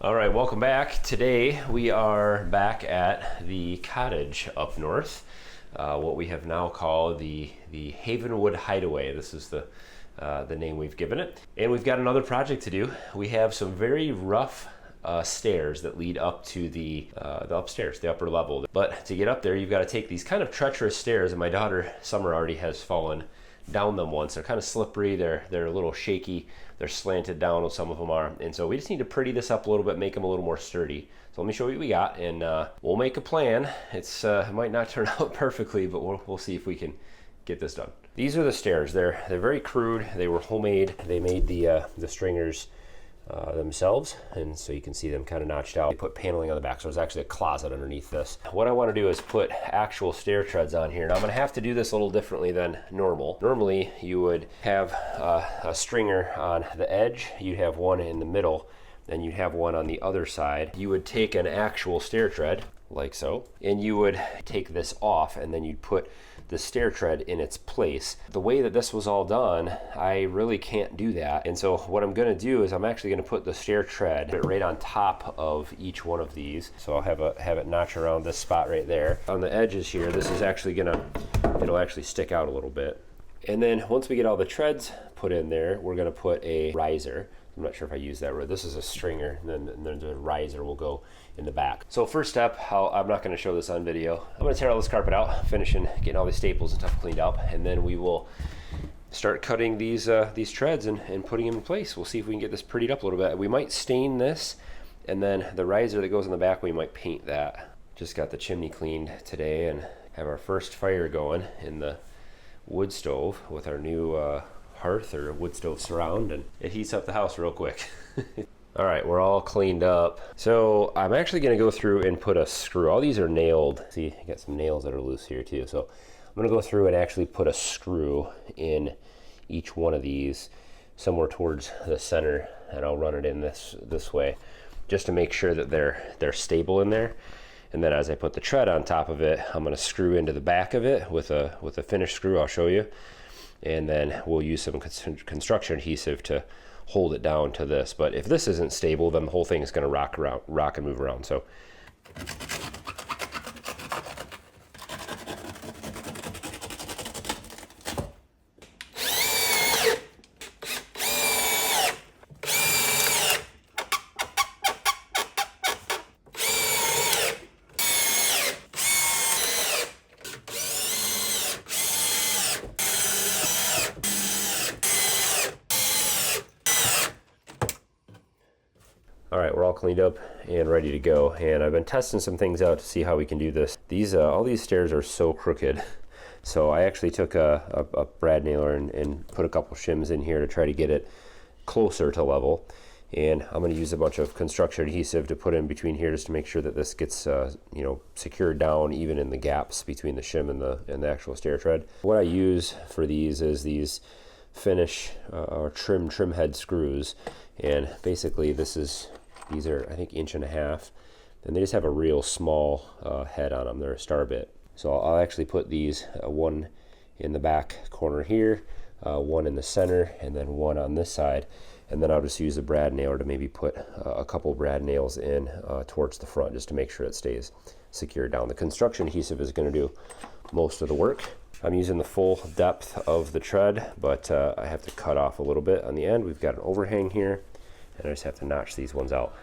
All right, welcome back. Today we are back at the cottage up north, what we have now called the Havenwood Hideaway. This is the name we've given it. And we've got another project to do. We have some very rough stairs that lead up to the upstairs, the upper level. But to get up there, you've got to take these kind of treacherous stairs, and my daughter Summer already has fallen down them once. They're kind of slippery, they're a little shaky, they're slanted down, some of them are, and so we just need to pretty this up a little bit, make them a little more sturdy. So let me show you what we got, and we'll make a plan. It might not turn out perfectly, but we'll see if we can get this done. These are the stairs. They're very crude. They were homemade. They made the stringers themselves, and so you can see them kind of notched out. They put paneling on the back, so there's actually a closet underneath this. What I want to do is put actual stair treads on here. Now I'm going to have to do this a little differently than normal. Normally you would have a stringer on the edge, you'd have one in the middle, and you'd have one on the other side. You would take an actual stair tread, like so, and you would take this off, and then you'd put the stair tread in its place. The way that this was all done, I really can't do that. And so what I'm gonna do is I'm actually gonna put the stair tread right on top of each one of these. So I'll have it notch around this spot right there. On the edges here, this is actually it'll actually stick out a little bit. And then once we get all the treads put in there, we're gonna put a riser. I'm not sure if I use that word. This is a stringer, and then the riser will go in the back. So first step, I'm not gonna show this on video. I'm gonna tear all this carpet out, finishing getting all these staples and stuff cleaned up, and then we will start cutting these treads and putting them in place. We'll see if we can get this prettied up a little bit. We might stain this, and then the riser that goes in the back, we might paint that. Just got the chimney cleaned today and have our first fire going in the wood stove with our new hearth or wood stove surround, and it heats up the house real quick. All right, we're all cleaned up. So I'm actually gonna go through and put a screw. All these are nailed. See, I got some nails that are loose here too. So I'm gonna go through and actually put a screw in each one of these somewhere towards the center, and I'll run it in this way just to make sure that they're stable in there. And then as I put the tread on top of it, I'm gonna screw into the back of it with a finished screw. I'll show you. And then we'll use some construction adhesive to hold it down to this. But if this isn't stable, then the whole thing is going to rock and move around. So all right, we're all cleaned up and ready to go. And I've been testing some things out to see how we can do this. All these stairs are so crooked. So I actually took a brad nailer and put a couple shims in here to try to get it closer to level. And I'm gonna use a bunch of construction adhesive to put in between here just to make sure that this gets secured down even in the gaps between the shim and the actual stair tread. What I use for these is these finish or trim head screws. And basically these are I think 1.5 inches, and they just have a real small head on them. They're a star bit. So I'll actually put these one in the back corner here, one in the center, and then one on this side. And then I'll just use a brad nailer to maybe put a couple brad nails in towards the front just to make sure it stays secured down. The construction adhesive is going to do most of the work. I'm using the full depth of the tread, but I have to cut off a little bit on the end. We've got an overhang here, and I just have to notch these ones out.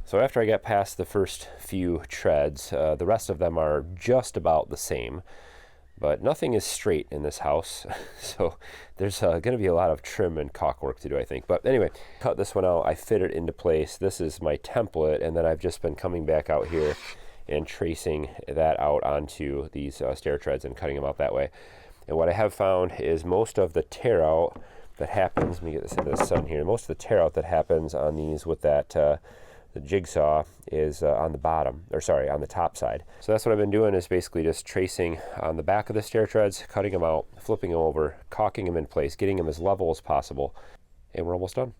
So after I got past the first few treads, the rest of them are just about the same. But nothing is straight in this house, so there's going to be a lot of trim and caulk work to do, I think. But anyway, cut this one out, I fit it into place. This is my template, and then I've just been coming back out here and tracing that out onto these stair treads and cutting them out that way. And what I have found is most of the tear out that happens, let me get this into the sun here, most of the tear out that happens on these with that the jigsaw is on the bottom, or sorry, on the top side. So that's what I've been doing, is basically just tracing on the back of the stair treads, cutting them out, flipping them over, caulking them in place, getting them as level as possible, and we're almost done.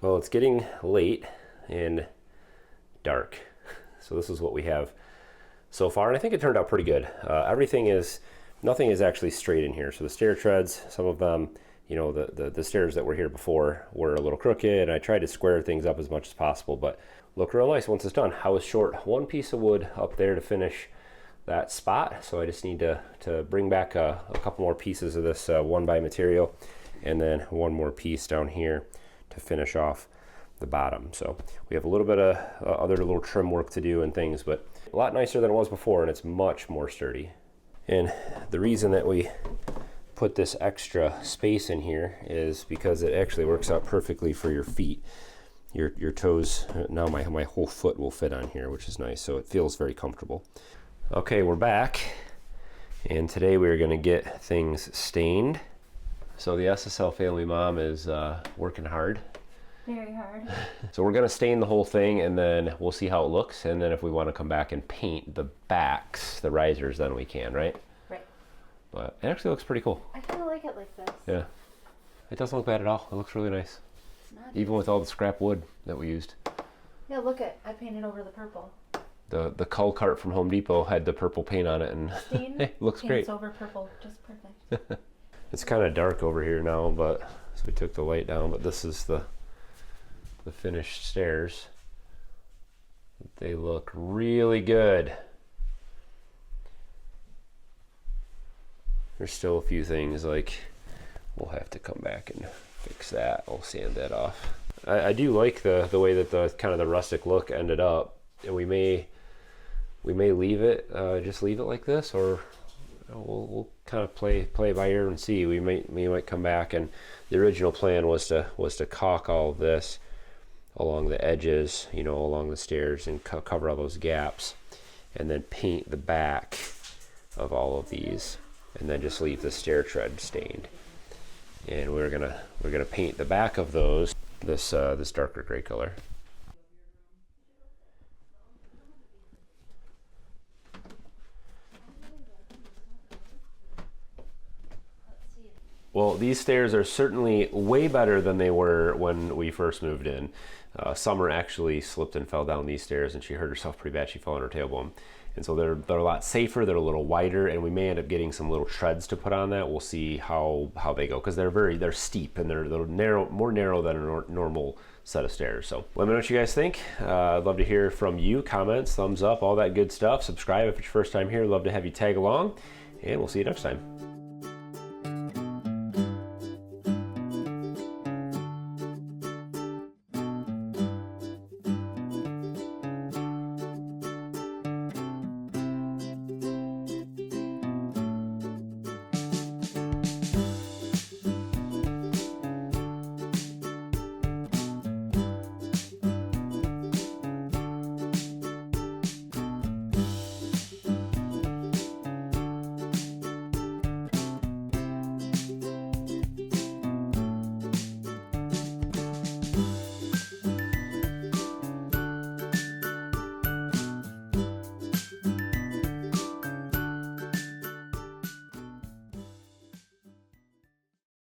Well, it's getting late and dark, so this is what we have so far, and I think it turned out pretty good. Nothing is actually straight in here. So the stair treads, some of them, you know, the stairs that were here before were a little crooked, and I tried to square things up as much as possible, but look real nice once it's done. I was short one piece of wood up there to finish that spot, so I just need to bring back a couple more pieces of this 1x material, and then one more piece down here to finish off the bottom. So we have a little bit of other little trim work to do and things, but a lot nicer than it was before, and it's much more sturdy. And the reason that we put this extra space in here is because it actually works out perfectly for your feet. Your toes, now my whole foot will fit on here, which is nice, so it feels very comfortable. Okay, we're back, and today we're going to get things stained. So the SSL Family Mom is working hard. Very hard. So we're going to stain the whole thing, and then we'll see how it looks, and then if we want to come back and paint the backs, the risers, then we can, right? Right. But it actually looks pretty cool. I kind of like it like this. Yeah. It doesn't look bad at all. It looks really nice. It's not Even with all the scrap wood that we used. Yeah, look at, I painted over the purple. The cull cart from Home Depot had the purple paint on it, and Stain, looks great. Paints over purple, just perfect. It's kind of dark over here now, but so we took the light down, but this is the finished stairs. They look really good. There's still a few things like we'll have to come back and fix that. I'll sand that off. I do like the way that the kind of the rustic look ended up, and we may leave it, just leave it like this, or we'll kind of play by ear and see. We might come back, and the original plan was to caulk all of this along the edges, you know, along the stairs, and cover all those gaps, and then paint the back of all of these, and then just leave the stair tread stained. And we're gonna paint the back of those this darker gray color. Well, these stairs are certainly way better than they were when we first moved in. Summer actually slipped and fell down these stairs, and she hurt herself pretty bad. She fell on her tailbone. And so they're a lot safer, they're a little wider, and we may end up getting some little treads to put on that. We'll see how they go, because they're steep, and they're narrow, more narrow than a normal set of stairs. So let me know what you guys think. I'd love to hear from you. Comments, thumbs up, all that good stuff. Subscribe if it's your first time here. Love to have you tag along, and we'll see you next time.